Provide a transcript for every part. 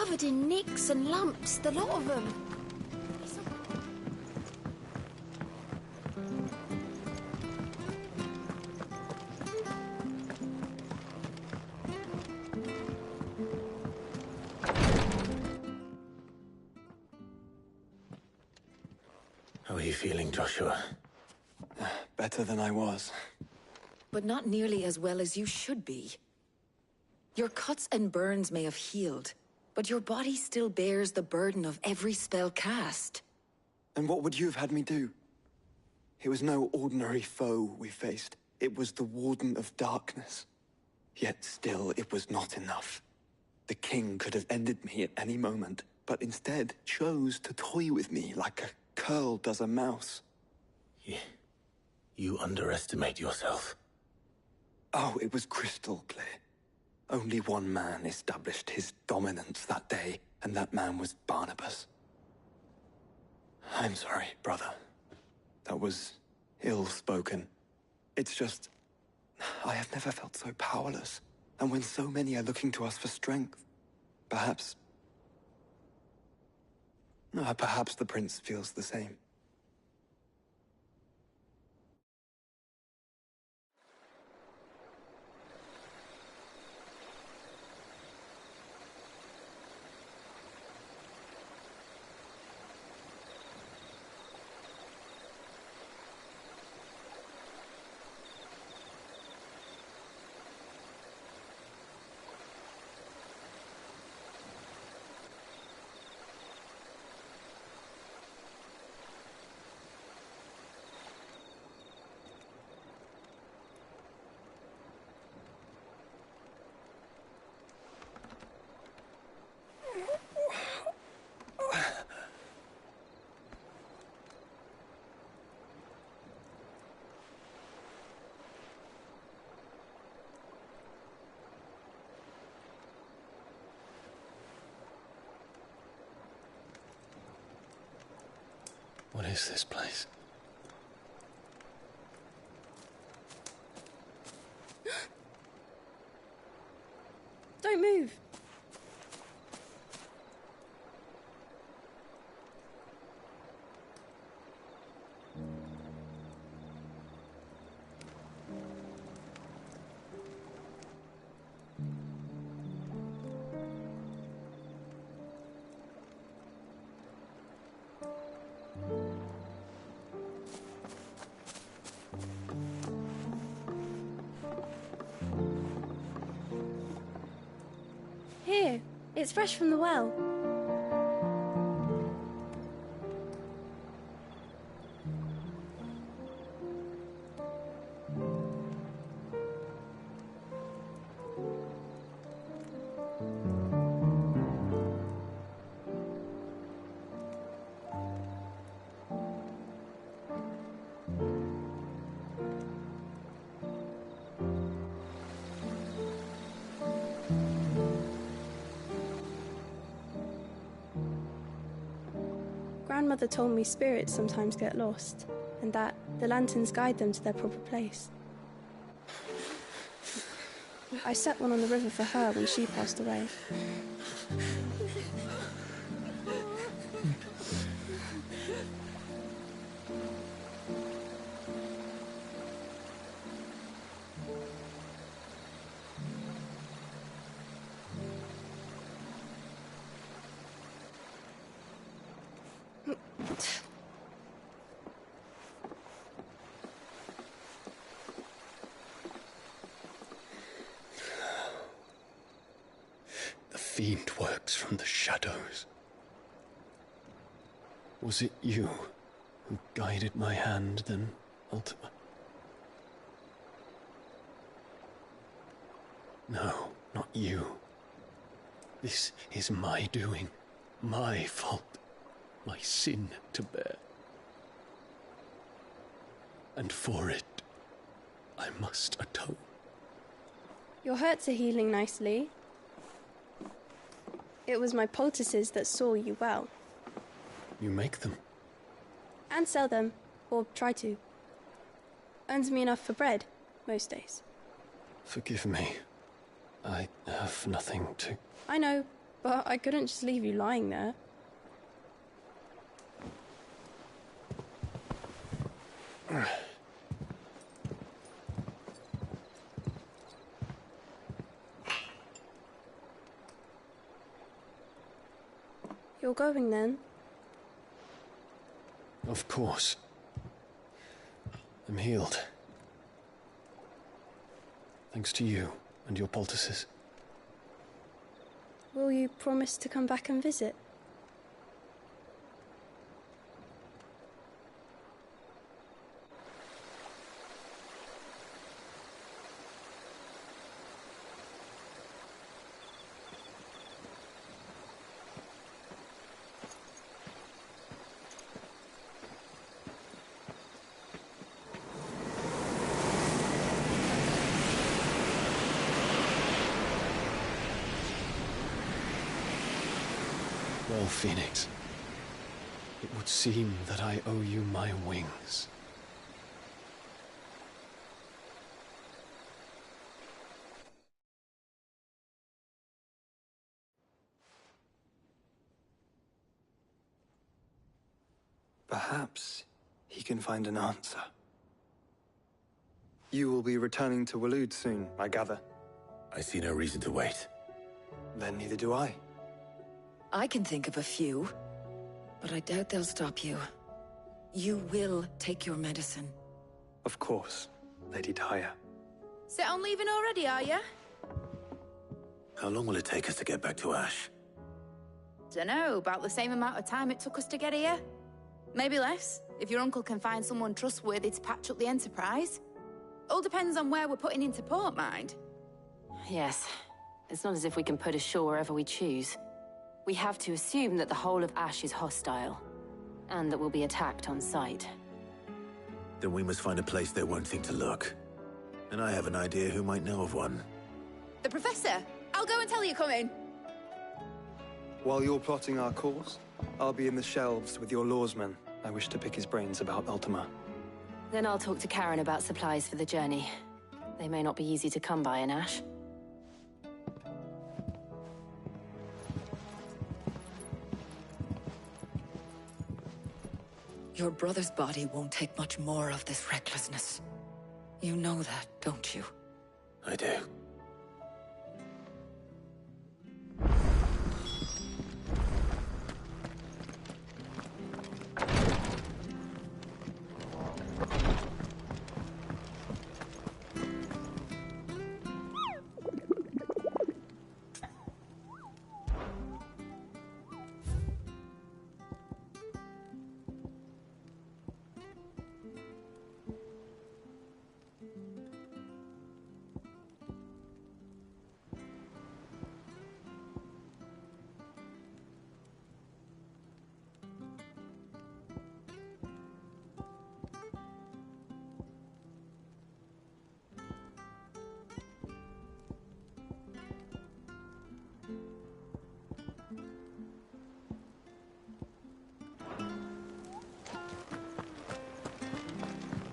covered in nicks and lumps, the lot of them. How are you feeling, Joshua? Better than I was. But not nearly as well as you should be. Your cuts and burns may have healed, but your body still bears the burden of every spell cast. And what would you have had me do? It was no ordinary foe we faced. It was the Warden of Darkness. Yet still, it was not enough. The king could have ended me at any moment, but instead chose to toy with me like a curl does a mouse. You underestimate yourself. Oh, it was crystal clear. Only one man established his dominance that day, and that man was Barnabas. I'm sorry, brother. That was ill-spoken. It's just, I have never felt so powerless. And when so many are looking to us for strength, perhaps the prince feels the same. What is this place? Don't move. Here, it's fresh from the well. Grandmother told me spirits sometimes get lost, and that the lanterns guide them to their proper place. I set one on the river for her when she passed away. The fiend works from the shadows. Was it you who guided my hand, then ultimately? No, not you. This is my doing, my fault, my sin to bear. And for it, I must atone. Your hurts are healing nicely. It was my poultices that saw you well. You make them? And sell them, or try to. Earns me enough for bread, most days. Forgive me. I have nothing to... I know. But I couldn't just leave you lying there. You're going then? Of course. I'm healed. Thanks to you and your poultices. Will you promise to come back and visit? Well, Phoenix, it would seem that I owe you my wings. Perhaps he can find an answer. You will be returning to Waloed soon, I gather. I see no reason to wait. Then neither do I. I can think of a few, but I doubt they'll stop you. You will take your medicine. Of course, Lady Daya. Set on leaving already, are you? How long will it take us to get back to Ash? Dunno, about the same amount of time it took us to get here. Maybe less, if your uncle can find someone trustworthy to patch up the Enterprise. All depends on where we're putting into port, mind. Yes. It's not as if we can put ashore wherever we choose. We have to assume that the whole of Ash is hostile, and that we'll be attacked on sight. Then we must find a place they won't think to look. And I have an idea who might know of one. The Professor! I'll go and tell you come in. While you're plotting our course, I'll be in the shelves with your lawsman. I wish to pick his brains about Ultima. Then I'll talk to Karen about supplies for the journey. They may not be easy to come by in Ash. Your brother's body won't take much more of this recklessness. You know that, don't you? I do.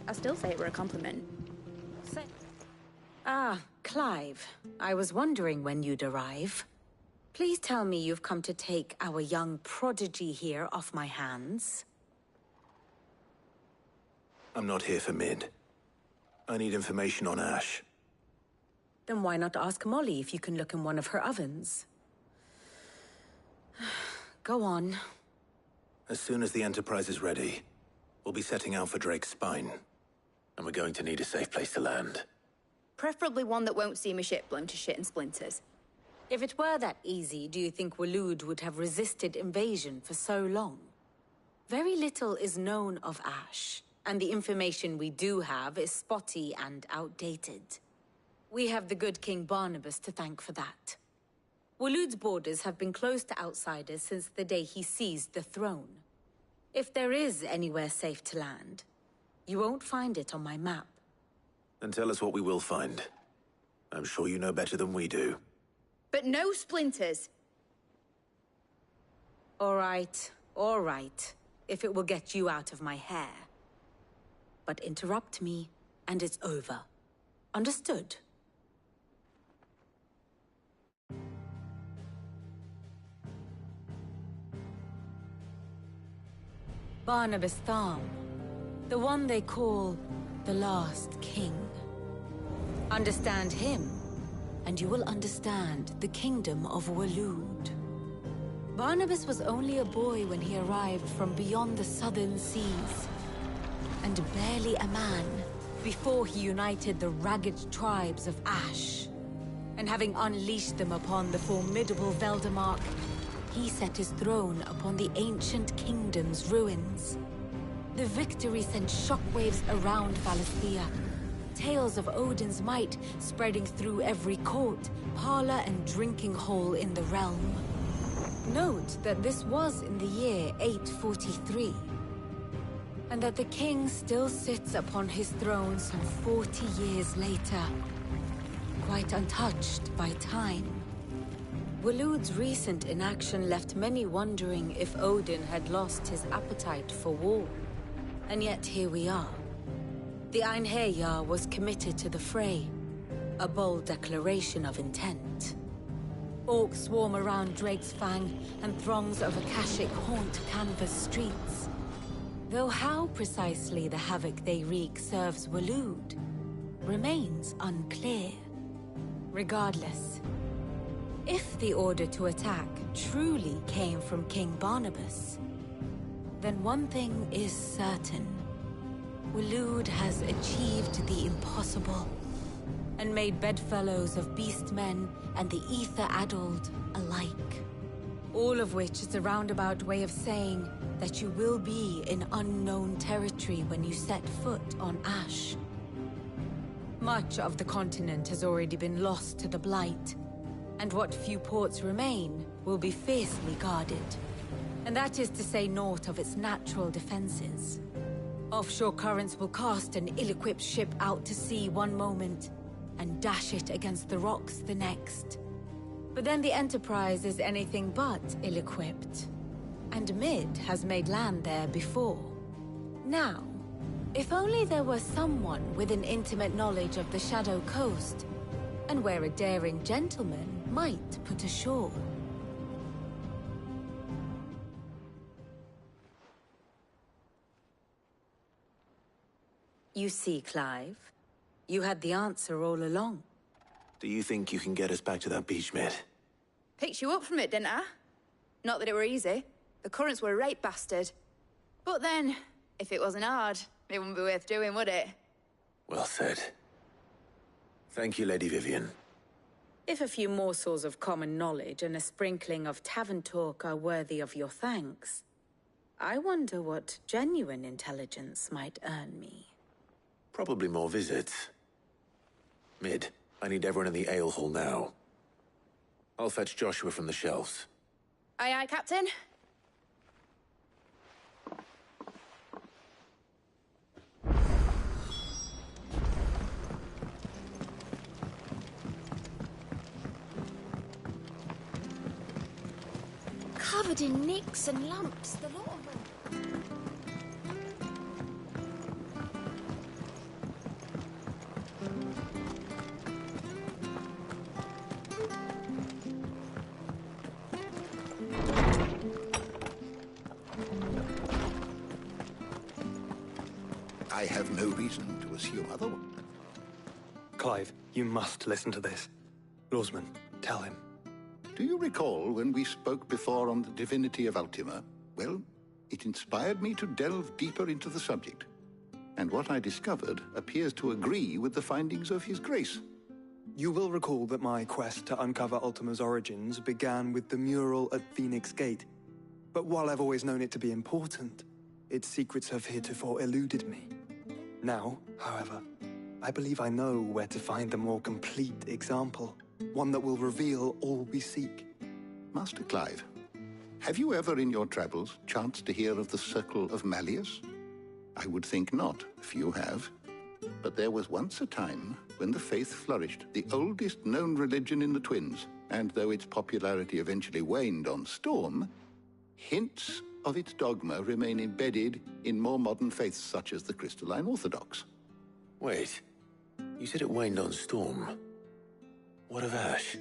I still say it were a compliment. Ah, Clive. I was wondering when you'd arrive. Please tell me you've come to take our young prodigy here off my hands. I'm not here for Mid. I need information on Ash. Then why not ask Molly if you can look in one of her ovens? Go on. As soon as the Enterprise is ready, we'll be setting out for Drake's Spine. And we're going to need a safe place to land. Preferably one that won't see my ship blown to shit and splinters. If it were that easy, do you think Waloed would have resisted invasion for so long? Very little is known of Ash, and the information we do have is spotty and outdated. We have the good King Barnabas to thank for that. Waloed's borders have been closed to outsiders since the day he seized the throne. If there is anywhere safe to land, you won't find it on my map. Then tell us what we will find. I'm sure you know better than we do. But no splinters! All right, if it will get you out of my hair. But interrupt me, and it's over. Understood? Barnabas Tharm, the one they call the Last King. Understand him, and you will understand the kingdom of Waloed. Barnabas was only a boy when he arrived from beyond the southern seas, and barely a man before he united the ragged tribes of Ash. And having unleashed them upon the formidable Veldemark, he set his throne upon the ancient kingdom's ruins. The victory sent shockwaves around Valisthea, tales of Odin's might spreading through every court, parlor, and drinking hole in the realm. Note that this was in the year 843, and that the king still sits upon his throne some 40 years later, quite untouched by time. Waloed's recent inaction left many wondering if Odin had lost his appetite for war. And yet here we are. The Einherjar was committed to the fray, a bold declaration of intent. Orcs swarm around Drake's Fang, and throngs of Akashic haunt Canvas streets. Though how precisely the havoc they wreak serves Waloed remains unclear. Regardless, if the order to attack truly came from King Barnabas, then one thing is certain. Waloed has achieved the impossible, and made bedfellows of beastmen and the ether-addled alike. All of which is a roundabout way of saying that you will be in unknown territory when you set foot on Ash. Much of the continent has already been lost to the Blight, and what few ports remain will be fiercely guarded. And that is to say naught of its natural defenses. Offshore currents will cast an ill-equipped ship out to sea one moment, and dash it against the rocks the next. But then the Enterprise is anything but ill-equipped. And Mid has made land there before. Now, if only there were someone with an intimate knowledge of the Shadow Coast, and where a daring gentleman might put ashore. You see, Clive, you had the answer all along. Do you think you can get us back to that beach, Mid? Picked you up from it, didn't I? Not that it were easy. The currents were a right bastard. But then, if it wasn't hard, it wouldn't be worth doing, would it? Well said. Thank you, Lady Vivian. If a few morsels of common knowledge and a sprinkling of tavern talk are worthy of your thanks, I wonder what genuine intelligence might earn me. Probably more visits. Mid, I need everyone in the ale hall now. I'll fetch Joshua from the shelves. Aye, aye, Captain. Covered in nicks and lumps, the lot of them. I have no reason to assume otherwise. Clive, you must listen to this. Lawsman, tell him. Do you recall when we spoke before on the divinity of Ultima? Well, it inspired me to delve deeper into the subject. And what I discovered appears to agree with the findings of His Grace. You will recall that my quest to uncover Ultima's origins began with the mural at Phoenix Gate. But while I've always known it to be important, its secrets have heretofore eluded me. Now, however, I believe I know where to find the more complete example. One that will reveal all we seek. Master Clive, have you ever in your travels chanced to hear of the Circle of Malleus? I would think not, if you have. But there was once a time when the faith flourished, the oldest known religion in the Twins, and though its popularity eventually waned on Storm, hints of its dogma remain embedded in more modern faiths such as the Crystalline Orthodox. Wait, you said it waned on Storm. What of Ash?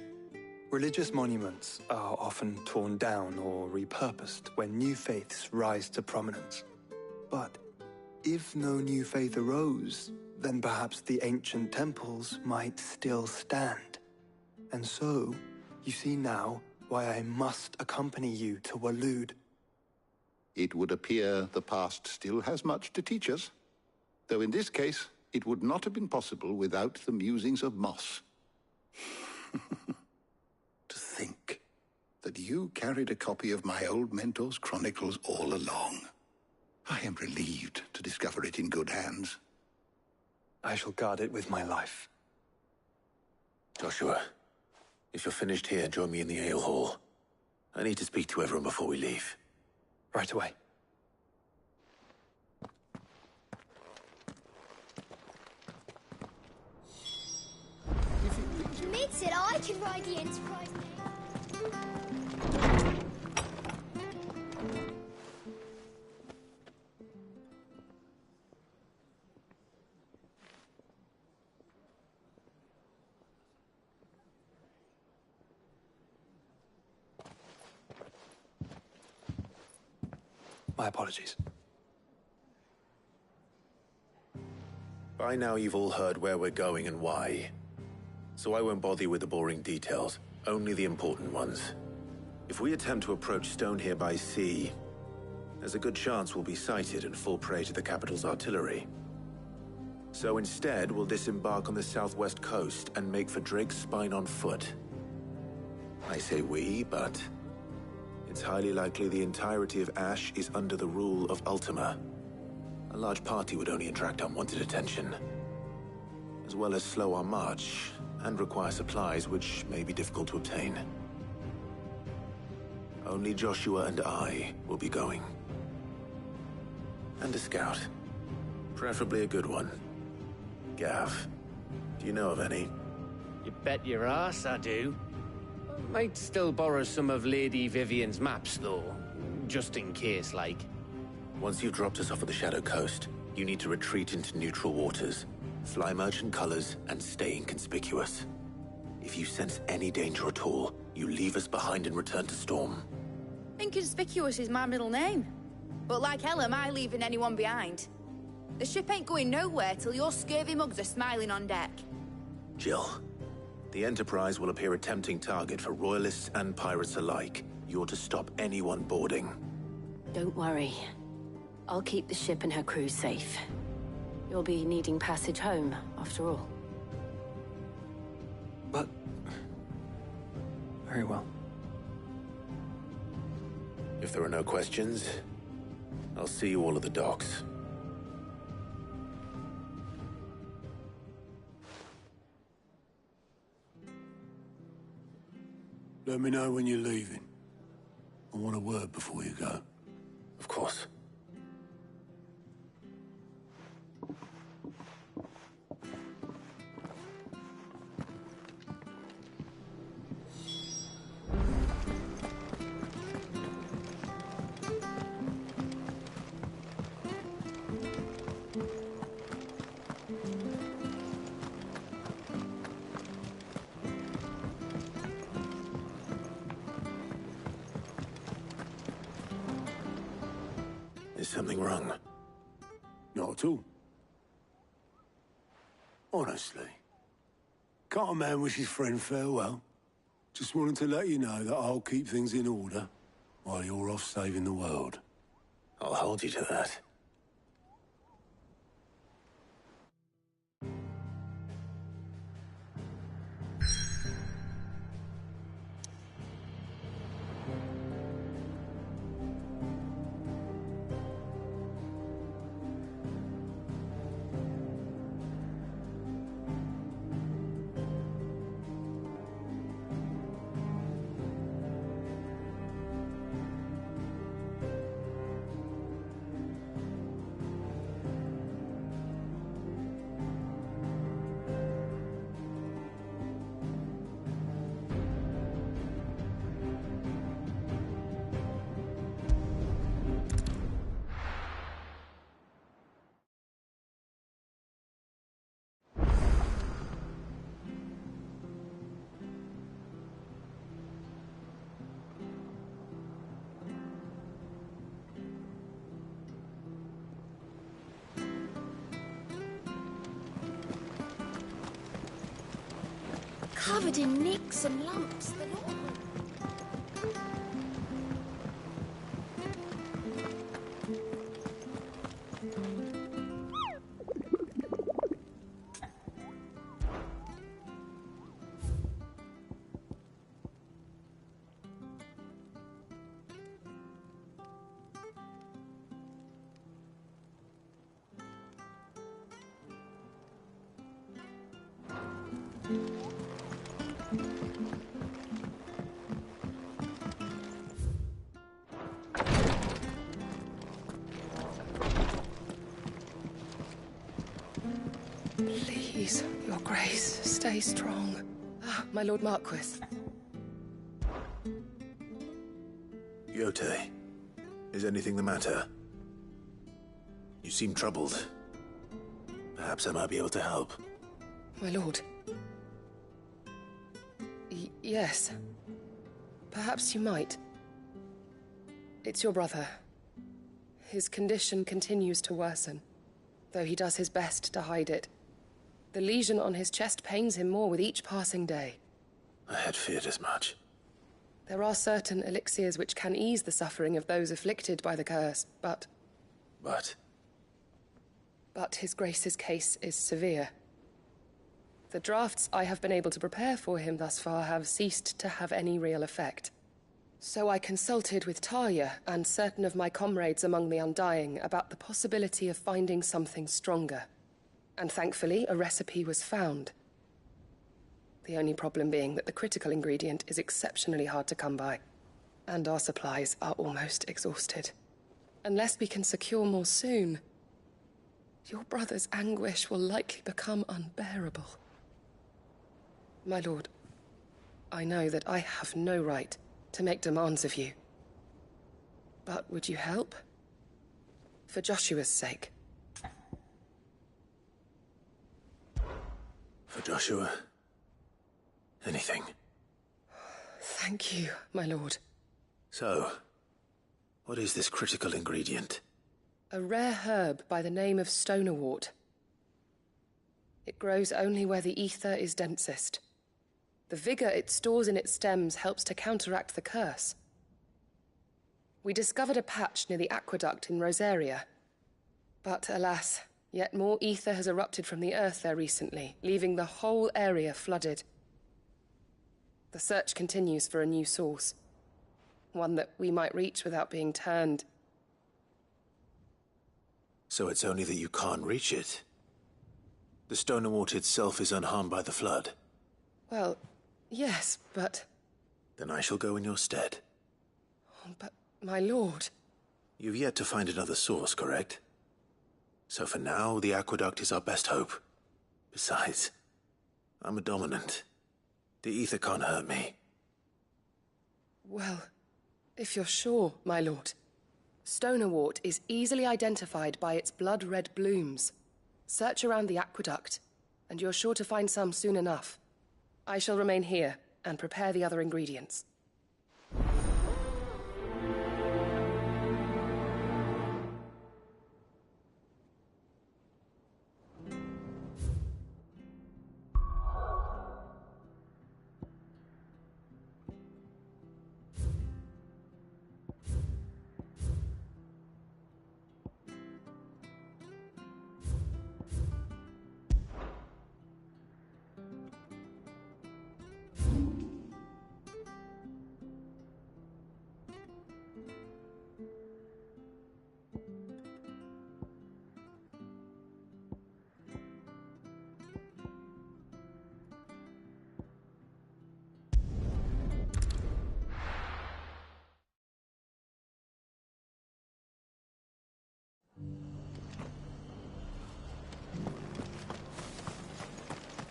Religious monuments are often torn down or repurposed when new faiths rise to prominence. But if no new faith arose, then perhaps the ancient temples might still stand. And so, you see now why I must accompany you to Waloed. It would appear the past still has much to teach us, though in this case, it would not have been possible without the musings of Moss. To think that you carried a copy of my old mentor's chronicles all along. I am relieved to discover it in good hands. I shall guard it with my life. Joshua, if you're finished here, join me in the ale hall. I need to speak to everyone before we leave. Right away. Mid said I could ride the Enterprise now. My apologies. By now you've all heard where we're going and why. So I won't bother you with the boring details, only the important ones. If we attempt to approach Stone here by sea, there's a good chance we'll be sighted and fall prey to the capital's artillery. So instead, we'll disembark on the southwest coast and make for Drake's Spine on foot. I say we, but it's highly likely the entirety of Ash is under the rule of Ultima. A large party would only attract unwanted attention, as well as slow our march and require supplies which may be difficult to obtain. Only Joshua and I will be going. And a scout. Preferably a good one. Gav, do you know of any? You bet your ass I do. Might still borrow some of Lady Vivian's maps, though. Just in case, like. Once you've dropped us off at the Shadow Coast, you need to retreat into neutral waters, fly merchant colors, and stay inconspicuous. If you sense any danger at all, you leave us behind and return to Storm. Inconspicuous is my middle name. But like hell am I leaving anyone behind. The ship ain't going nowhere till your scurvy mugs are smiling on deck. Jill, the Enterprise will appear a tempting target for royalists and pirates alike. You're to stop anyone boarding. Don't worry. I'll keep the ship and her crew safe. You'll be needing passage home, after all. But... very well. If there are no questions, I'll see you all at the docks. Let me know when you're leaving. I want a word before you go. Of course. Is something wrong? Not at all. Honestly. Can't a man wish his friend farewell? Just wanted to let you know that I'll keep things in order while you're off saving the world. I'll hold you to that. Covered in nicks and lumps, the lot of them. Please, your grace, stay strong. Ah, my lord Marquis. Yote, is anything the matter? You seem troubled. Perhaps I might be able to help. My lord. Yes. Perhaps you might. It's your brother. His condition continues to worsen, though he does his best to hide it. The lesion on his chest pains him more with each passing day. I had feared as much. There are certain elixirs which can ease the suffering of those afflicted by the curse, but... But his grace's case is severe. The drafts I have been able to prepare for him thus far have ceased to have any real effect. So I consulted with Talia and certain of my comrades among the Undying about the possibility of finding something stronger. And thankfully, a recipe was found. The only problem being that the critical ingredient is exceptionally hard to come by, and our supplies are almost exhausted. Unless we can secure more soon, your brother's anguish will likely become unbearable. My lord, I know that I have no right to make demands of you. But would you help? For Joshua's sake. For Joshua? Anything. Thank you, my lord. So, what is this critical ingredient? A rare herb by the name of stonerwort. It grows only where the ether is densest. The vigor it stores in its stems helps to counteract the curse. We discovered a patch near the aqueduct in Rosaria. But alas, yet more ether has erupted from the earth there recently, leaving the whole area flooded. The search continues for a new source. One that we might reach without being turned. So it's only that you can't reach it? The stonerwort itself is unharmed by the flood? Well, yes, but... Then I shall go in your stead. But, my lord... You've yet to find another source, correct? So for now, the aqueduct is our best hope. Besides, I'm a dominant. The ether can't hurt me. Well, if you're sure, my lord. Stonerwort is easily identified by its blood-red blooms. Search around the aqueduct, and you're sure to find some soon enough. I shall remain here and prepare the other ingredients.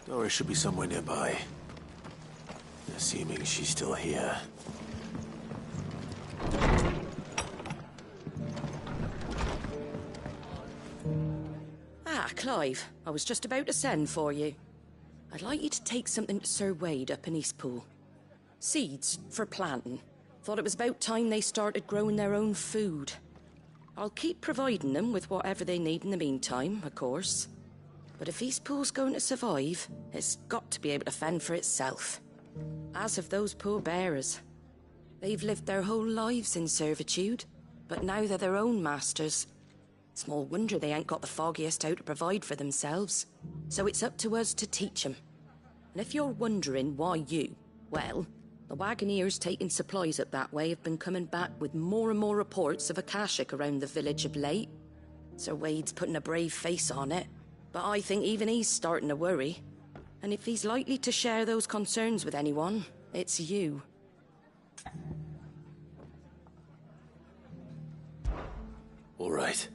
Doris should be somewhere nearby. Assuming she's still here. Ah, Clive. I was just about to send for you. I'd like you to take something to Sir Wade up in Eastpool. Seeds for planting. Thought it was about time they started growing their own food. I'll keep providing them with whatever they need in the meantime, of course. But if East Pool's going to survive, it's got to be able to fend for itself. As have those poor bearers. They've lived their whole lives in servitude, but now they're their own masters. Small wonder they ain't got the foggiest how to provide for themselves. So it's up to us to teach them. And if you're wondering why you, well, the Wagoneers taking supplies up that way have been coming back with more and more reports of Akashic around the village of late. Sir Wade's putting a brave face on it, but I think even he's starting to worry. And if he's likely to share those concerns with anyone, it's you. All right.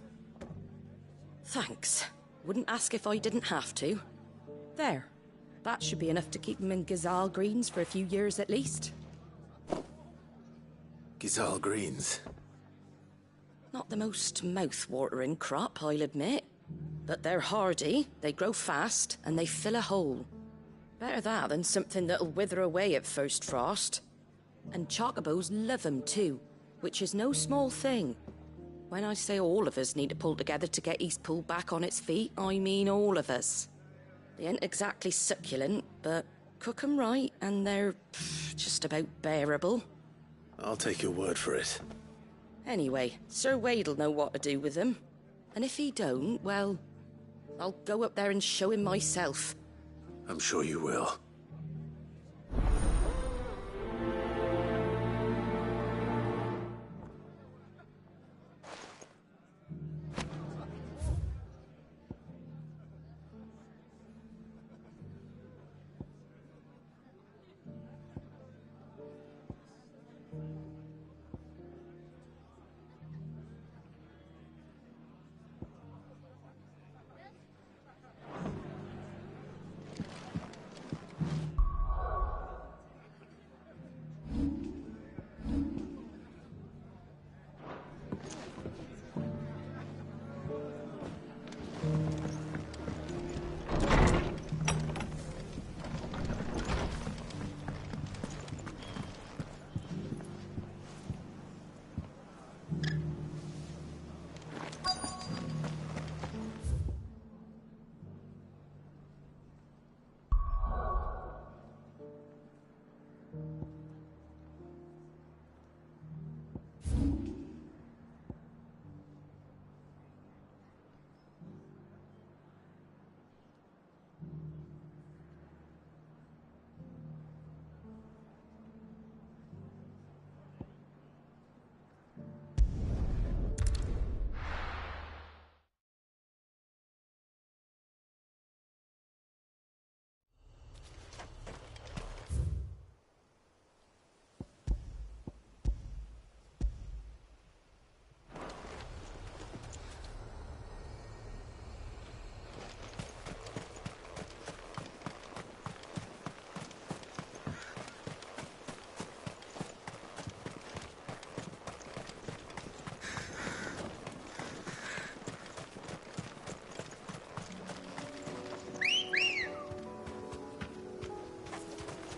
Thanks. Wouldn't ask if I didn't have to. There. That should be enough to keep him in Gazal Greens for a few years at least. Gazal Greens? Not the most mouth-watering crop, I'll admit. But they're hardy, they grow fast, and they fill a hole. Better that than something that'll wither away at first frost. And chocobos love 'em too, which is no small thing. When I say all of us need to pull together to get East Pool back on its feet, I mean all of us. They ain't exactly succulent, but cook 'em right and they're just about bearable. I'll take your word for it. Anyway, Sir Wade'll know what to do with them. And if he don't, well, I'll go up there and show him myself. I'm sure you will.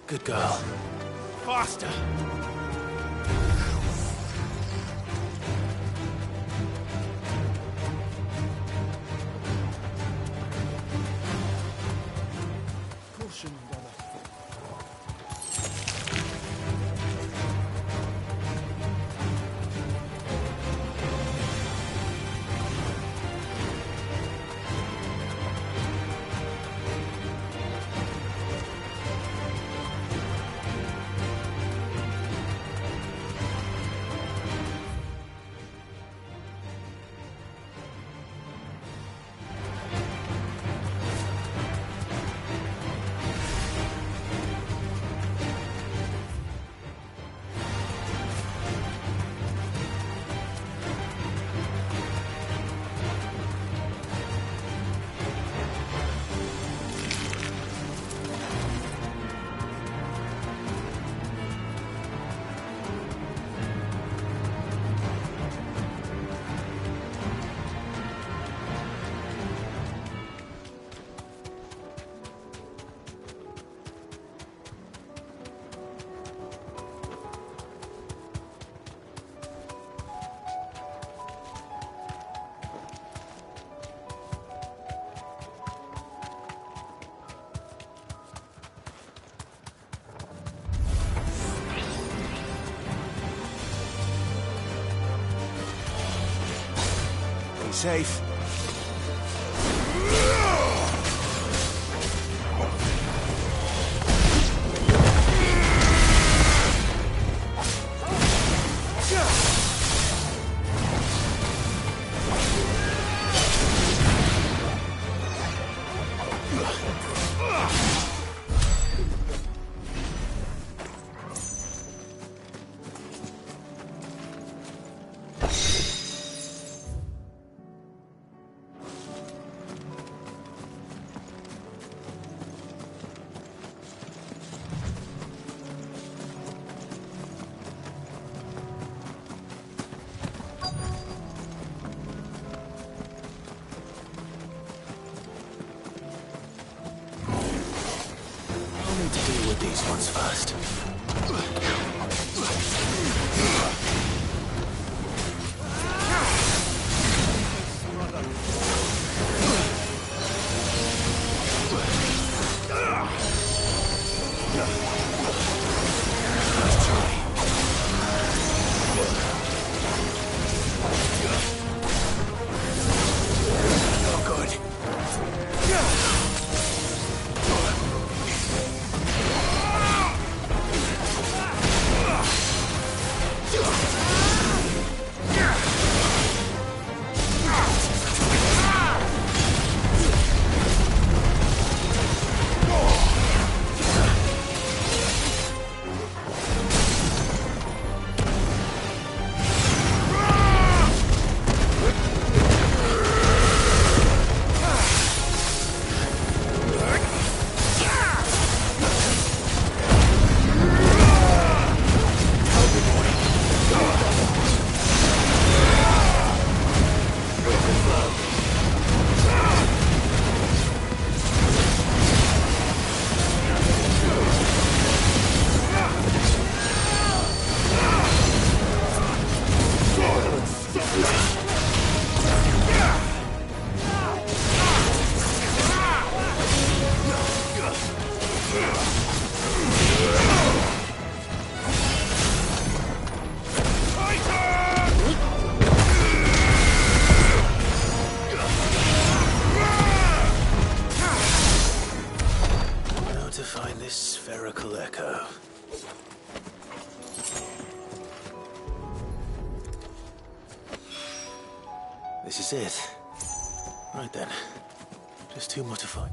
Good girl. Faster! Caution, brother. safe. These ones first. This is it. Right then. Just two more to find.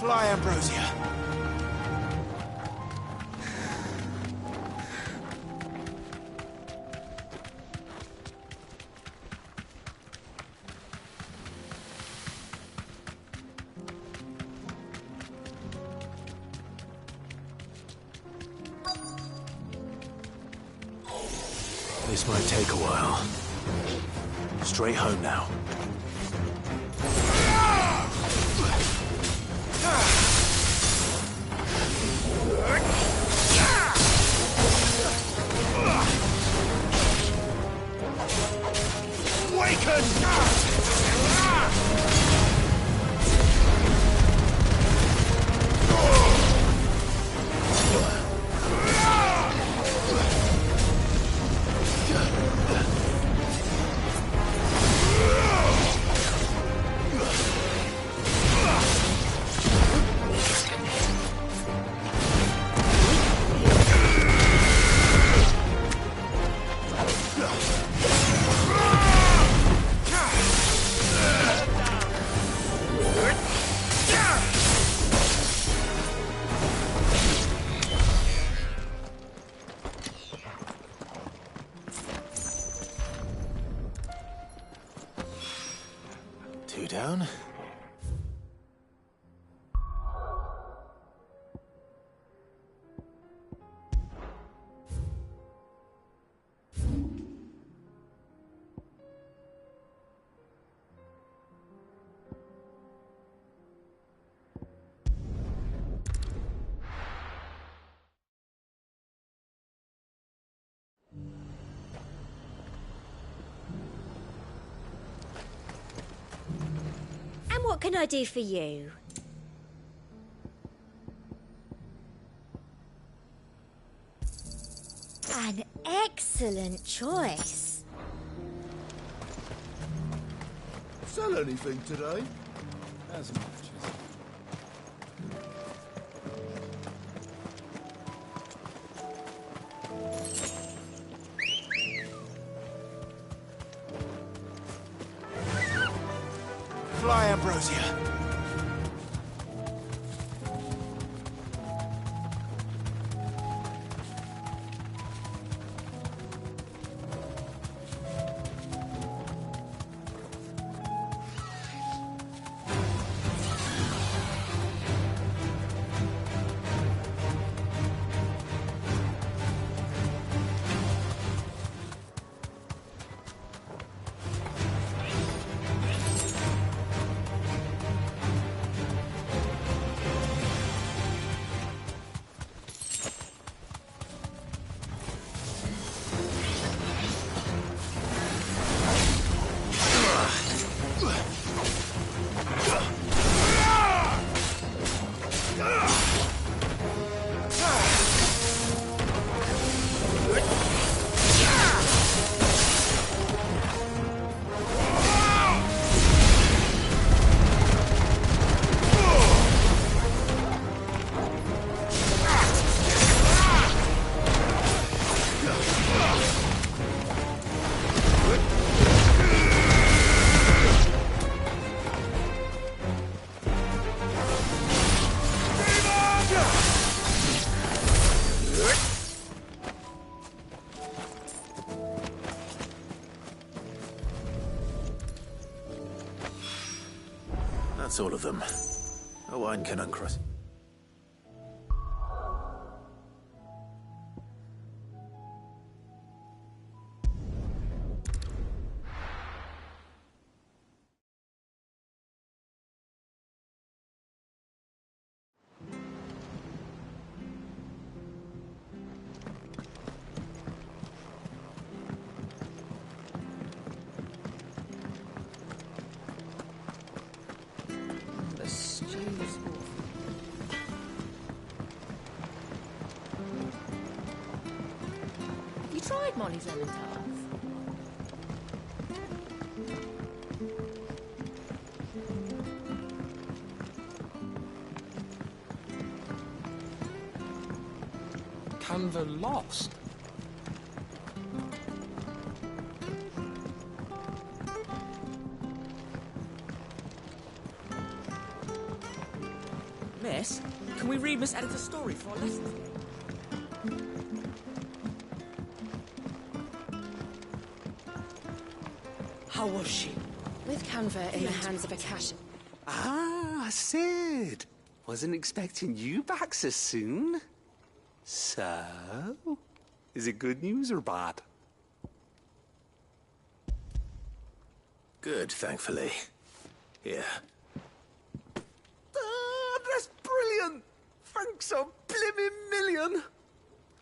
Fly, Ambrosia. This might take a while. Straight home now. Two down. What can I do for you? An excellent choice. Sell anything today? As much as... Fly, Ambrosia. That's all of them. A wine can uncross. Tried Molly's lemon tarts? Canva lost. Miss, can we read Miss Editor's story for our lesson today? How was she? With Canva in the hands of a cash... Ah, Sid. Wasn't expecting you back so soon. So, is it good news or bad? Good, thankfully. Here. That's brilliant! Thanks a blimmin' million!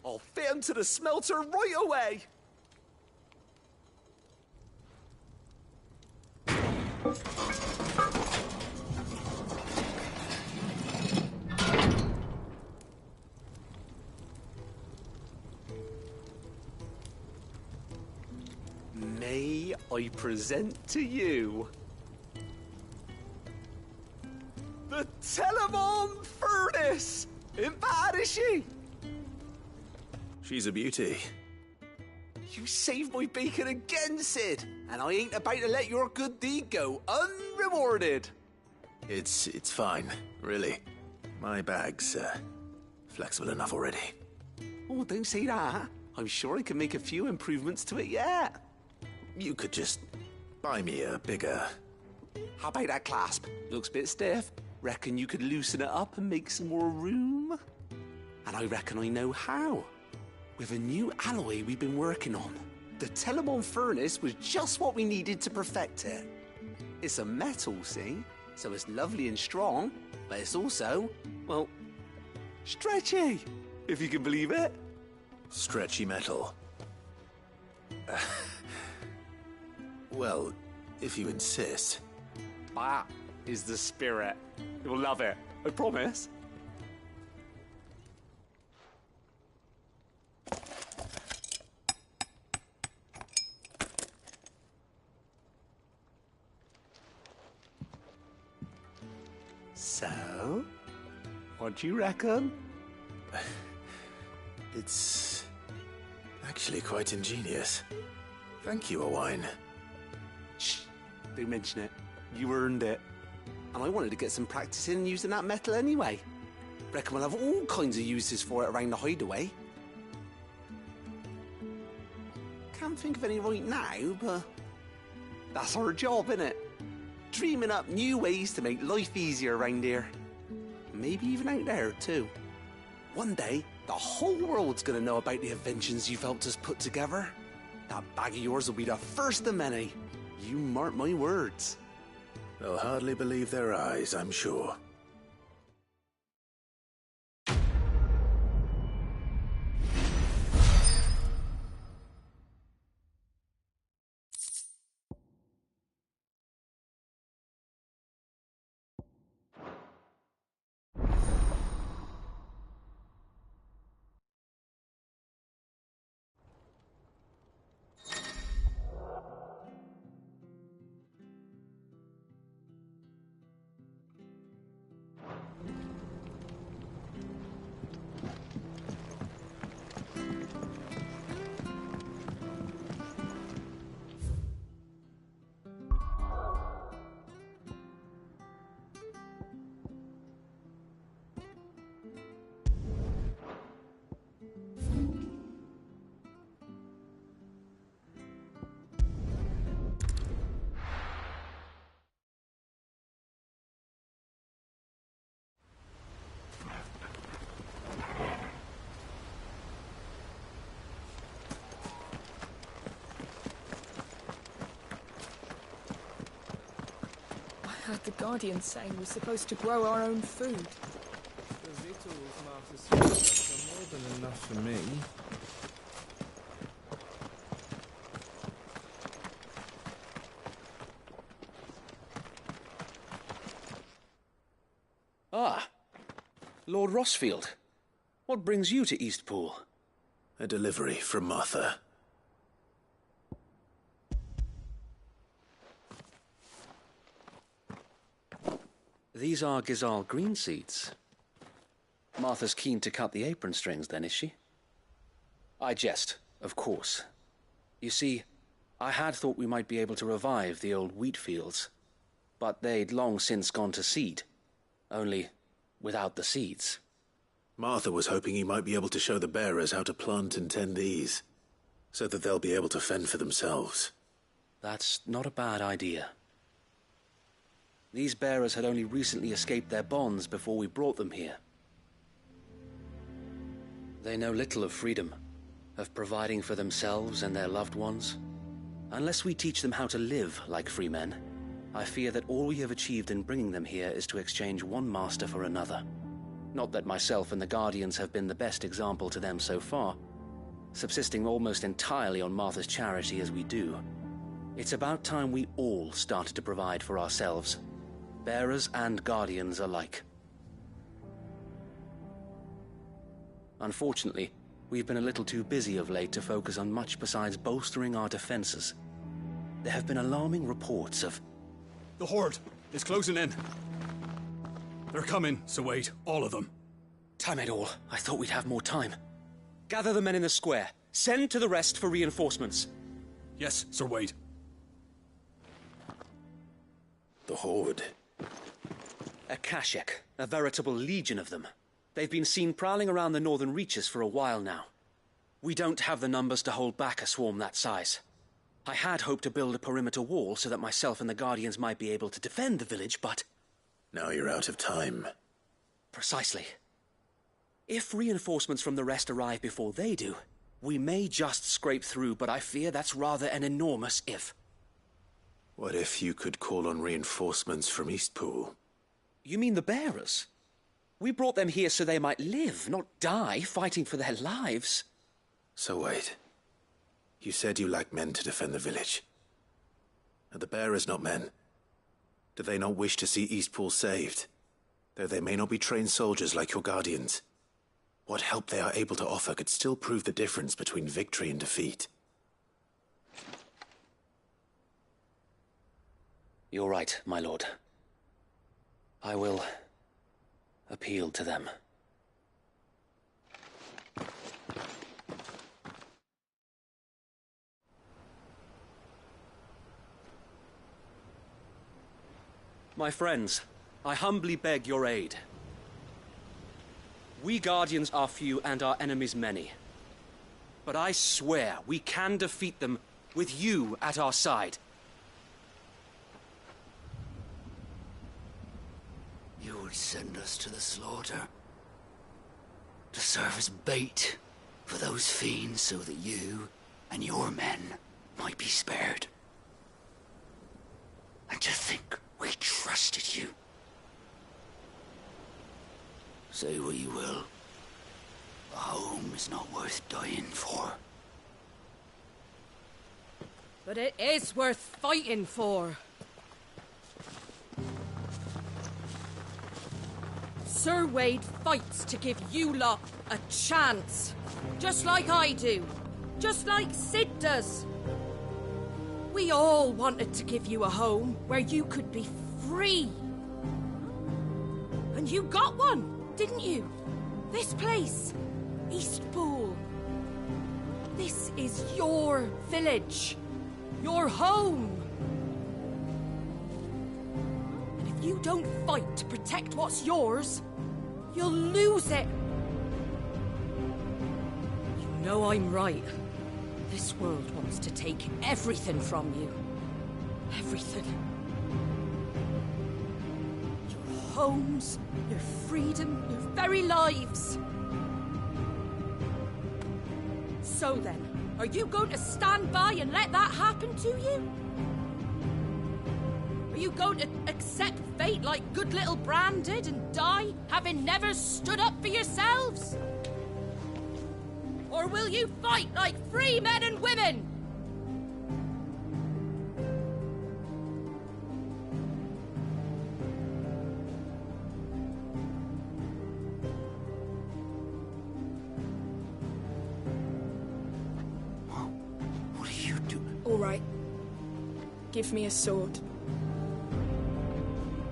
I'll fit 'em to the smelter right away! May I present to you the Telemon Furnace! Ain't bad, is she? She's a beauty. You saved my bacon again, Sid, and I ain't about to let your good deed go unrewarded. It's fine, really. My bag's flexible enough already. Oh, don't say that. I'm sure I can make a few improvements to it yet. You could just buy me a bigger... How about that clasp? Looks a bit stiff. Reckon you could loosen it up and make some more room? And I reckon I know how. With a new alloy we've been working on. The Telemon Furnace was just what we needed to perfect it. It's a metal, see? So it's lovely and strong, but it's also, well, stretchy, if you can believe it. Stretchy metal. Well, if you insist. That is the spirit. You'll love it, I promise. So, what do you reckon? It's actually quite ingenious. Thank you, Owain. Shh, don't mention it. You earned it. And I wanted to get some practice in using that metal anyway. Reckon we'll have all kinds of uses for it around the hideaway. Can't think of any right now, but that's our job, innit? Dreaming up new ways to make life easier around here. Maybe even out there, too. One day, the whole world's gonna know about the inventions you've helped us put together. That bag of yours will be the first of many. You mark my words. They'll hardly believe their eyes, I'm sure. I heard the Guardian saying we're supposed to grow our own food. The victuals Martha said are more than enough for me. Ah, Lord Rossfield. What brings you to Eastpool? A delivery from Martha. These are Gizal green seeds. Martha's keen to cut the apron strings, then, is she? I jest, of course. You see, I had thought we might be able to revive the old wheat fields, but they'd long since gone to seed, only without the seeds. Martha was hoping you might be able to show the bearers how to plant and tend these, so that they'll be able to fend for themselves. That's not a bad idea. These bearers had only recently escaped their bonds before we brought them here. They know little of freedom, of providing for themselves and their loved ones. Unless we teach them how to live like free men, I fear that all we have achieved in bringing them here is to exchange one master for another. Not that myself and the Guardians have been the best example to them so far, subsisting almost entirely on Martha's charity as we do. It's about time we all started to provide for ourselves, bearers and Guardians alike. Unfortunately, we've been a little too busy of late to focus on much besides bolstering our defenses. There have been alarming reports of... The Horde is closing in. They're coming, so wait, all of them. Damn it all, I thought we'd have more time. Gather the men in the square. Send to the rest for reinforcements. Yes, Sir Wade. The Horde. A Kashek, a veritable legion of them. They've been seen prowling around the northern reaches for a while now. We don't have the numbers to hold back a swarm that size. I had hoped to build a perimeter wall so that myself and the Guardians might be able to defend the village, but... Now you're out of time. Precisely. If reinforcements from the rest arrive before they do, we may just scrape through, but I fear that's rather an enormous if. What if you could call on reinforcements from Eastpool? You mean the bearers? We brought them here so they might live, not die fighting for their lives. So wait. You said you lacked men to defend the village. Are the bearers not men? Do they not wish to see Eastpool saved? Though they may not be trained soldiers like your Guardians. What help they are able to offer could still prove the difference between victory and defeat. You're right, my lord. I will appeal to them. My friends, I humbly beg your aid. We Guardians are few and our enemies many. But I swear we can defeat them with you at our side. You would send us to the slaughter, to serve as bait for those fiends so that you and your men might be spared. And to think we trusted you. Say what you will, a home is not worth dying for. But it is worth fighting for. Sir Wade fights to give you lot a chance. Just like I do. Just like Sid does. We all wanted to give you a home where you could be free. And you got one, didn't you? This place, Eastpool. This is your village. Your home. And if you don't fight to protect what's yours, you'll lose it. You know I'm right. This world wants to take everything from you. Everything. Your homes, your freedom, your very lives. So then, are you going to stand by and let that happen to you? Are you going to accept fate like good little Bran did and die, having never stood up for yourselves? Or will you fight like free men and women? What are you doing? All right. Give me a sword.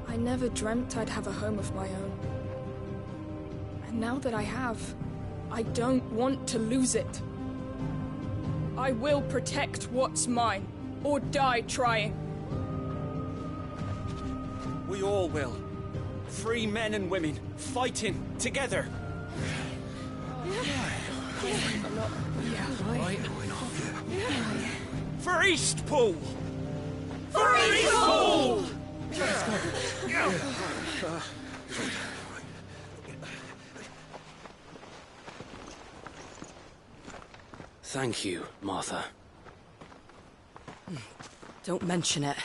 I never dreamt I'd have a home of my own. And now that I have, I don't want to lose it. I will protect what's mine, or die trying. We all will. Free men and women, fighting together. For Eastpool! For Eastpool! Thank you, Martha. Don't mention it.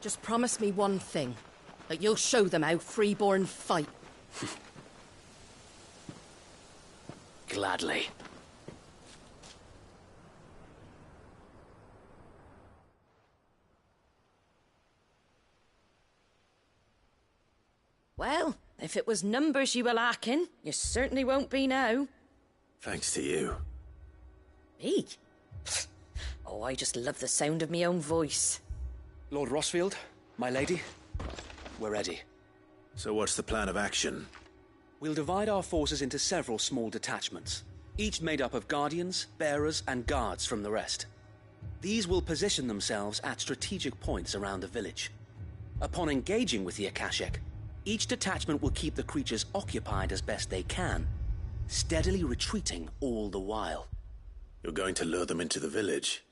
Just promise me one thing. That you'll show them how freeborn fight. Gladly. Well, if it was numbers you were lacking, you certainly won't be now. Thanks to you. Me? Oh, I just love the sound of my own voice. Lord Rosfield, my lady, we're ready. So what's the plan of action? We'll divide our forces into several small detachments, each made up of guardians, bearers, and guards from the rest. These will position themselves at strategic points around the village. Upon engaging with the Akashic, each detachment will keep the creatures occupied as best they can, steadily retreating all the while. You're going to lure them into the village?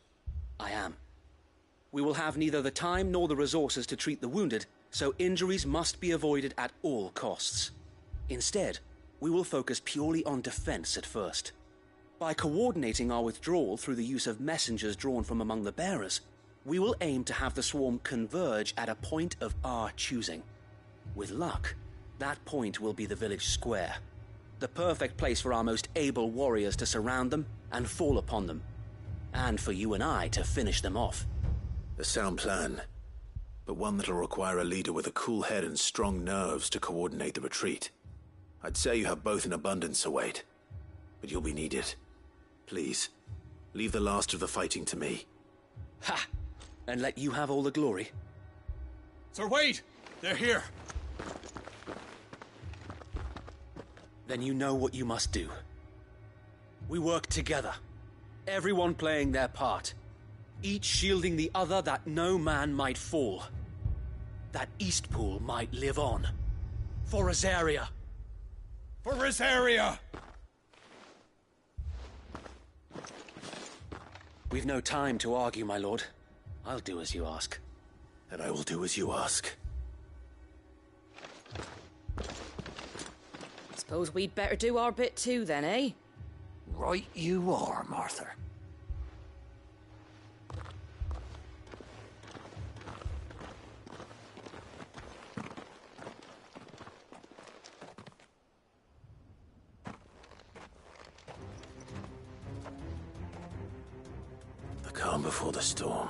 I am. We will have neither the time nor the resources to treat the wounded, so injuries must be avoided at all costs. Instead, we will focus purely on defense at first. By coordinating our withdrawal through the use of messengers drawn from among the bearers, we will aim to have the swarm converge at a point of our choosing. With luck, that point will be the village square, the perfect place for our most able warriors to surround them and fall upon them, and for you and I to finish them off. A sound plan, but one that'll require a leader with a cool head and strong nerves to coordinate the retreat. I'd say you have both in abundance, Sir Wade, but you'll be needed. Please, leave the last of the fighting to me. Ha! And let you have all the glory. Sir Wade! They're here! Then you know what you must do. We work together, everyone playing their part, each shielding the other that no man might fall, that Eastpool might live on. For Rosaria! For Rosaria! We've no time to argue, my lord. I'll do as you ask. And I will do as you ask. Suppose we'd better do our bit too, then, eh? Right you are, Martha. The calm before the storm.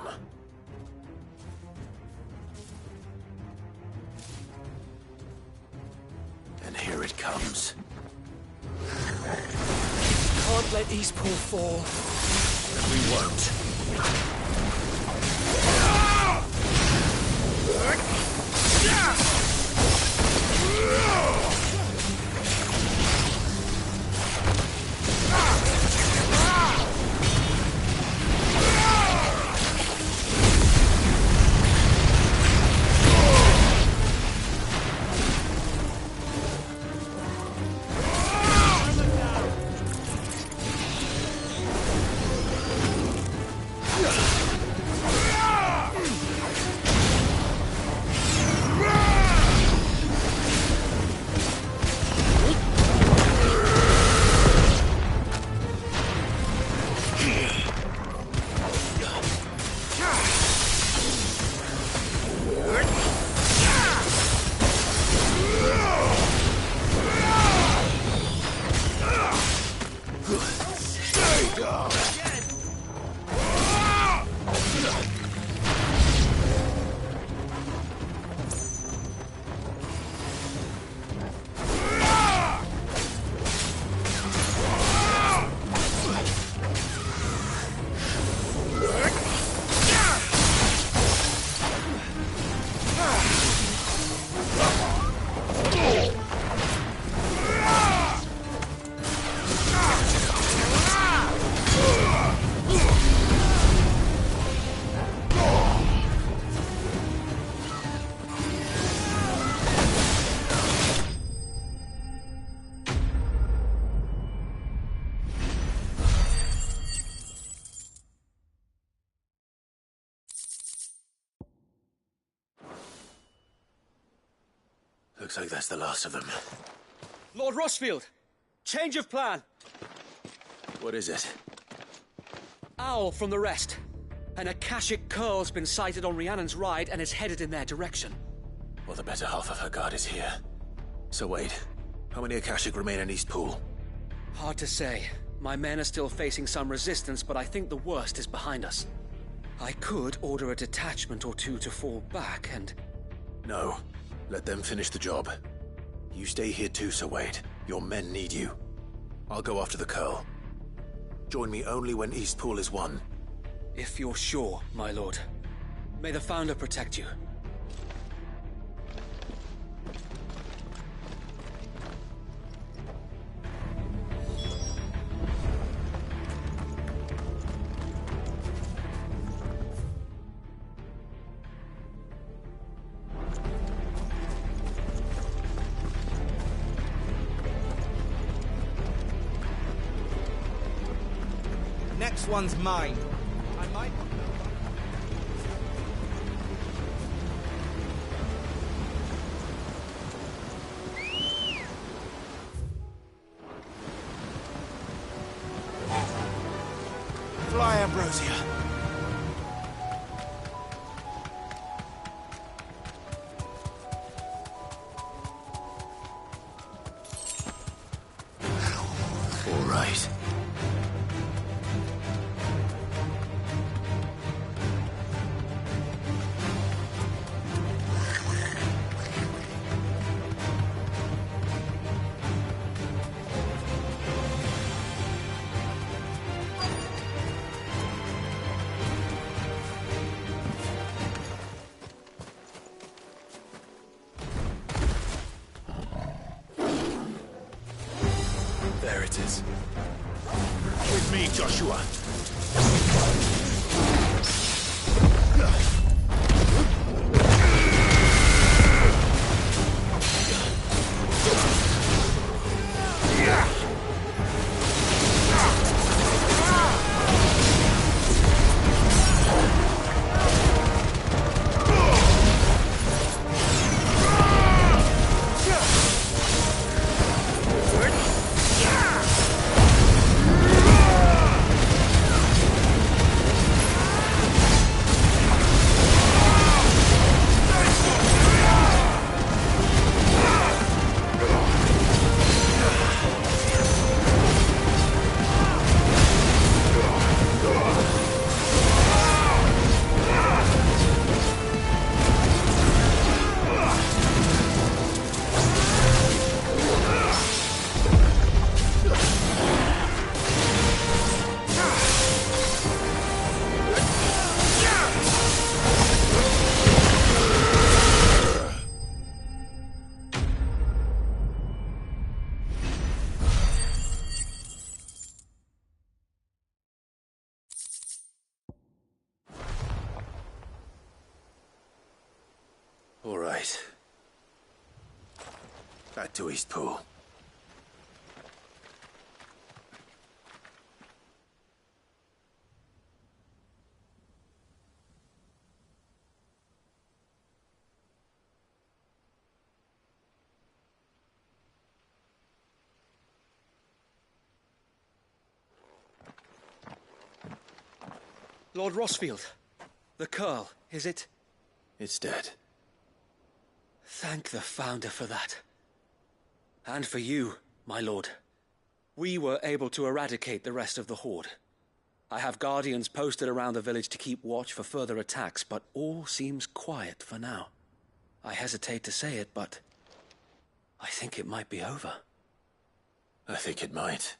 And here it comes. Can't let Eastpool fall. And we won't. Looks like that's the last of them. Lord Rosfield! Change of plan! What is it? Owl from the rest. An Akashic Curl's been sighted on Rhiannon's Ride and is headed in their direction. Well, the better half of her guard is here. So wait, how many Akashic remain in Eastpool? Hard to say. My men are still facing some resistance, but I think the worst is behind us. I could order a detachment or two to fall back and... No. Let them finish the job. You stay here too, Sir Wade. Your men need you. I'll go after the Curl. Join me only when Eastpool is won. If you're sure, my lord. May the Founder protect you. Next one's mine. I might not know. Fly, Ambrosia. All right. There it is. With me, Joshua. All right. Back to Eastpool. Lord Rossfield, the Curl, is it? It's dead. Thank the Founder for that. And for you, my lord. We were able to eradicate the rest of the Horde. I have guardians posted around the village to keep watch for further attacks, but all seems quiet for now. I hesitate to say it, but I think it might be over. I think it might.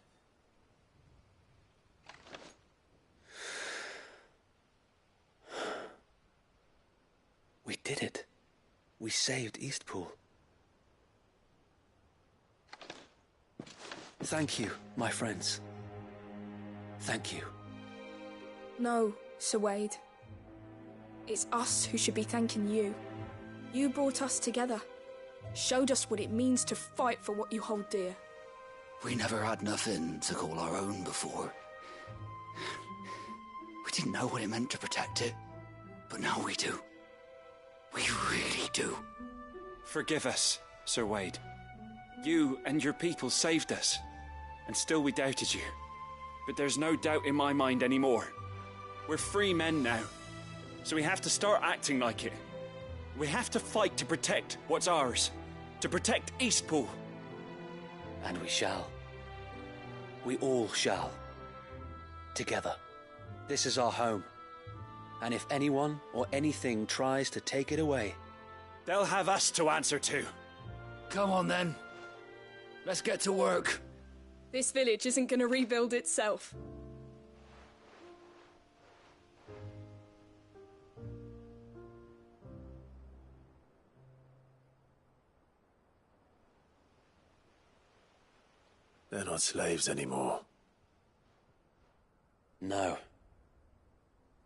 We did it. We saved Eastpool. Thank you, my friends. Thank you. No, Sir Wade. It's us who should be thanking you. You brought us together. Showed us what it means to fight for what you hold dear. We never had nothing to call our own before. We didn't know what it meant to protect it, but now we do. We really do. Forgive us, Sir Wade. You and your people saved us, and still we doubted you. But there's no doubt in my mind anymore. We're free men now, so we have to start acting like it. We have to fight to protect what's ours, to protect Eastpool. And we shall. We all shall. Together. This is our home. And if anyone or anything tries to take it away, they'll have us to answer to. Come on then. Let's get to work. This village isn't gonna rebuild itself. They're not slaves anymore. No.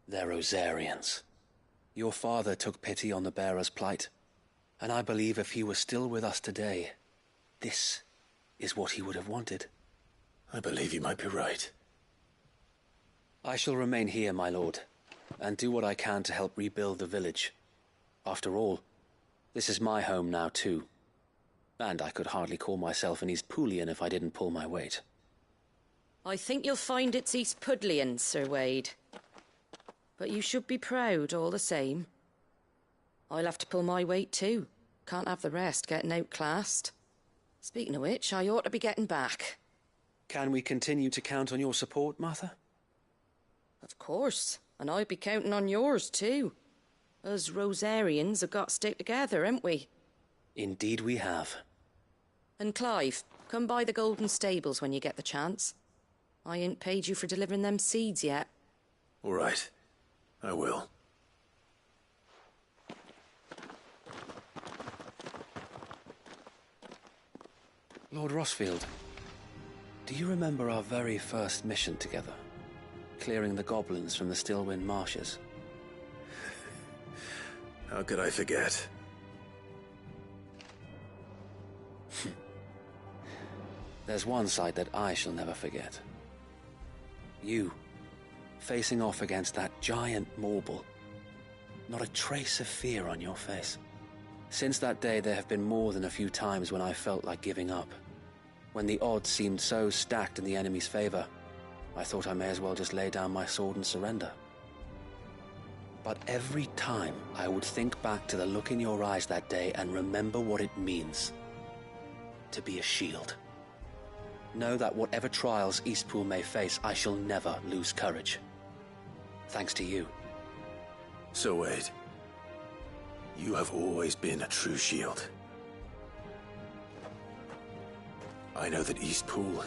They're Rosarians. Your father took pity on the bearer's plight, and I believe if he were still with us today, this is what he would have wanted. I believe you might be right. I shall remain here, my lord, and do what I can to help rebuild the village. After all, this is my home now too. And I could hardly call myself an Eastpoolian if I didn't pull my weight. I think you'll find it's East Pudlian, Sir Wade. But you should be proud all the same. I'll have to pull my weight too. Can't have the rest getting outclassed. Speaking of which, I ought to be getting back. Can we continue to count on your support, Martha? Of course, and I'd be counting on yours too. Us Rosarians have got to stick together, haven't we? Indeed we have. And Clive, come by the Golden Stables when you get the chance. I ain't paid you for delivering them seeds yet. All right. I will. Lord Rossfield, do you remember our very first mission together? Clearing the goblins from the Stillwind marshes? How could I forget? There's one sight that I shall never forget. You, facing off against that giant Morble. Not a trace of fear on your face. Since that day, there have been more than a few times when I felt like giving up. When the odds seemed so stacked in the enemy's favor, I thought I may as well just lay down my sword and surrender. But every time I would think back to the look in your eyes that day and remember what it means to be a shield. Know that whatever trials Eastpool may face, I shall never lose courage. Thanks to you. So Wade, you have always been a true shield. I know that Eastpool,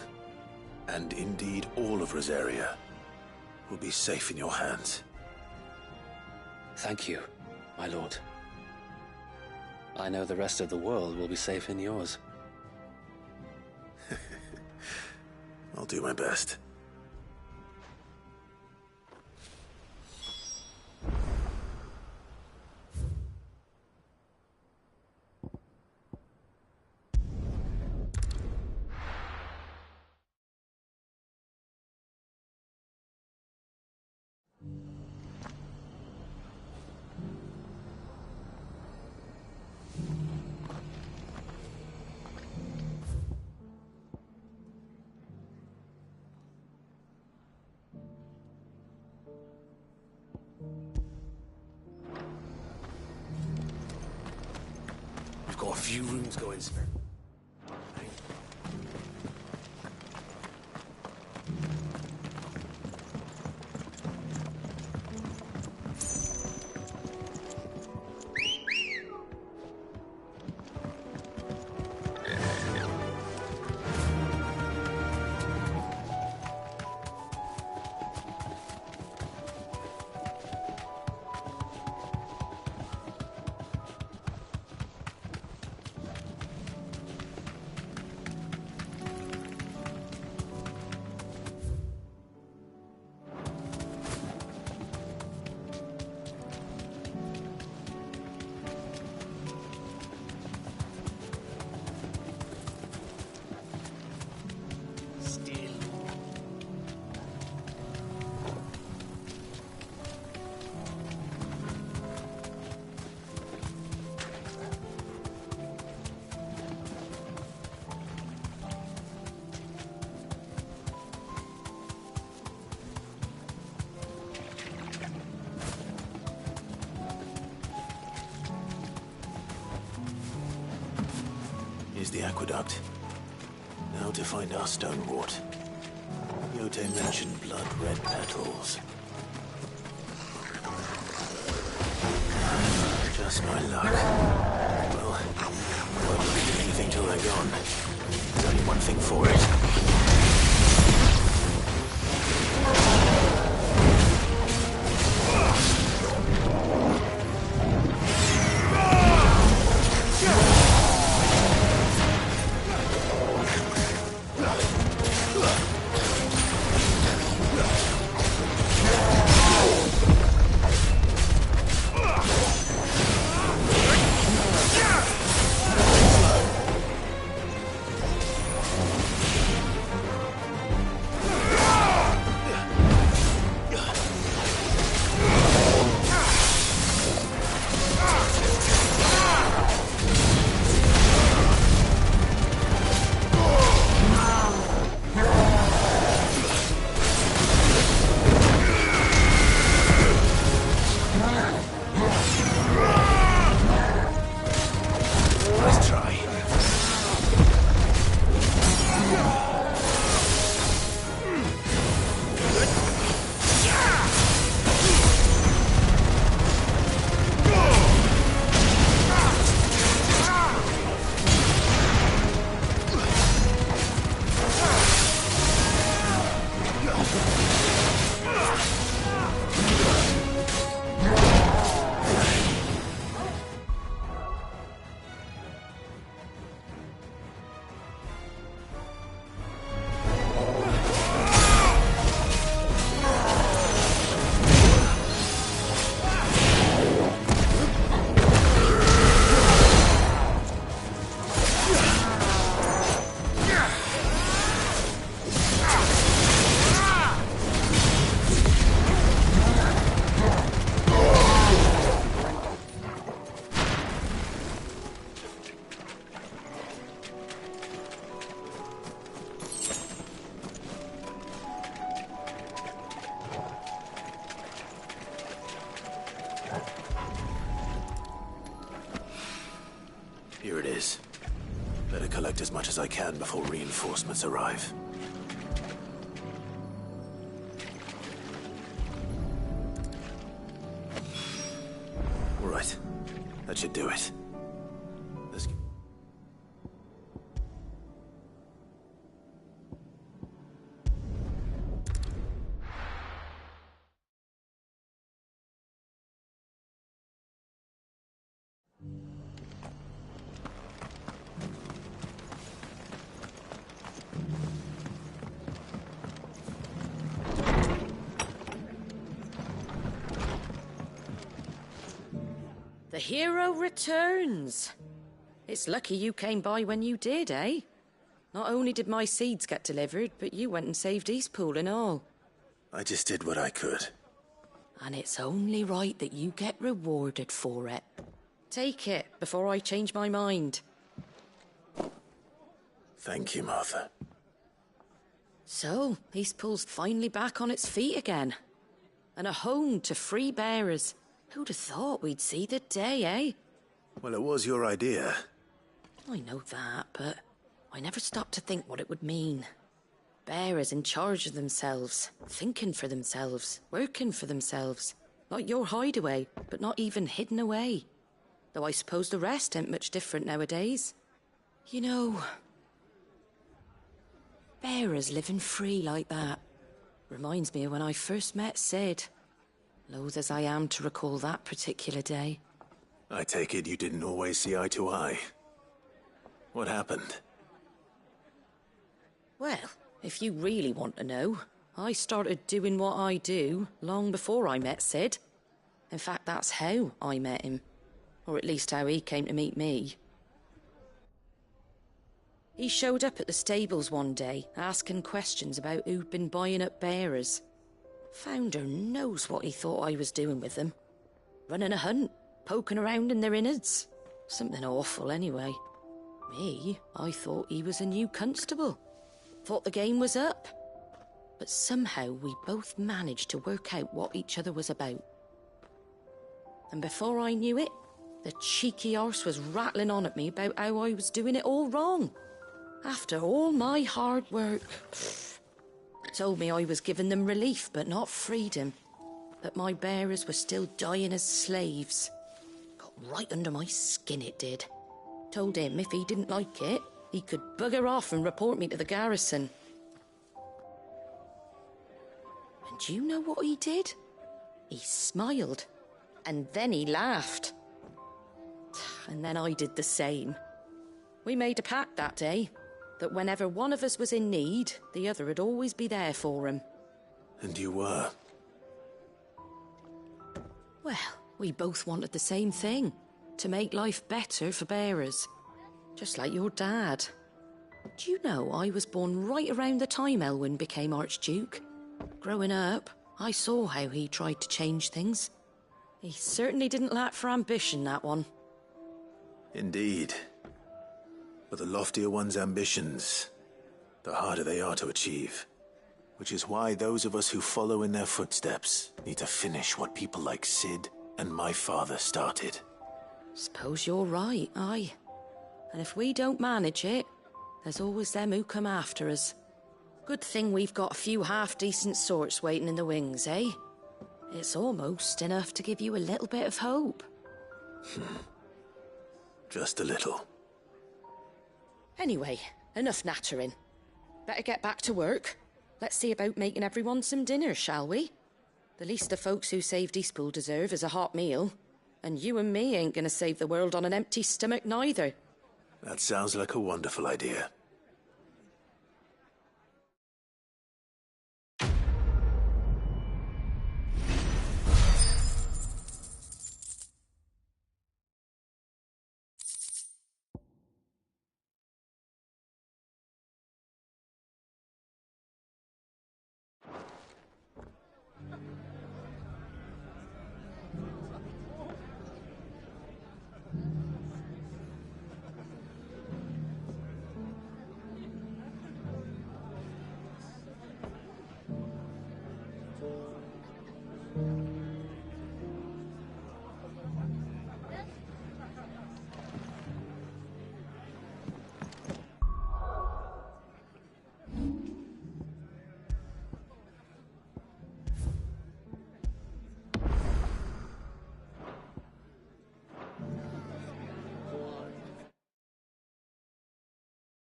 and indeed all of Rosaria, will be safe in your hands. Thank you, my lord. I know the rest of the world will be safe in yours. I'll do my best. We've got a few rooms going spare. Here's the aqueduct. Now to find our stonewort. Yote mentioned blood-red petals. Just my luck. Well, won't look at anything till they're gone. There's only one thing for it. Here it is. Better collect as much as I can before reinforcements arrive. All right. That should do it. Let's... The hero returns. It's lucky you came by when you did, eh? Not only did my seeds get delivered, but you went and saved Eastpool and all. I just did what I could. And it's only right that you get rewarded for it. Take it before I change my mind. Thank you, Martha. So, Eastpool's finally back on its feet again. And a home to free bearers. Who'd have thought we'd see the day, eh? Well, it was your idea. I know that, but I never stopped to think what it would mean. Bearers in charge of themselves, thinking for themselves, working for themselves. Like your hideaway, but not even hidden away. Though I suppose the rest ain't much different nowadays. You know, bearers living free like that reminds me of when I first met Sid. Loath as I am to recall that particular day. I take it you didn't always see eye to eye. What happened? Well, if you really want to know, I started doing what I do long before I met Sid. In fact, that's how I met him. Or at least how he came to meet me. He showed up at the stables one day, asking questions about who'd been buying up bearers. Founder knows what he thought I was doing with them. Running a hunt, poking around in their innards. Something awful, anyway. Me, I thought he was a new constable. Thought the game was up. But somehow we both managed to work out what each other was about. And before I knew it, The cheeky arse was rattling on at me about how I was doing it all wrong. After all my hard work. Told me I was giving them relief, but not freedom. That my bearers were still dying as slaves. Got right under my skin, it did. Told him if he didn't like it, he could bugger off and report me to the garrison. And do you know what he did? He smiled. And then he laughed. And then I did the same. We made a pact that day, that whenever one of us was in need, the other would always be there for him. And you were? Well, we both wanted the same thing. To make life better for bearers. Just like your dad. Do you know I was born right around the time Elwyn became Archduke? Growing up, I saw how he tried to change things. He certainly didn't lack for ambition, that one. Indeed. But the loftier one's ambitions, the harder they are to achieve. Which is why those of us who follow in their footsteps need to finish what people like Sid and my father started. Suppose you're right, aye. And if we don't manage it, there's always them who come after us. Good thing we've got a few half-decent sorts waiting in the wings, eh? It's almost enough to give you a little bit of hope. Just a little. Anyway, enough nattering. Better get back to work. Let's see about making everyone some dinner, shall we? The least the folks who saved Eastpool deserve is a hot meal. And you and me ain't gonna save the world on an empty stomach neither. That sounds like a wonderful idea.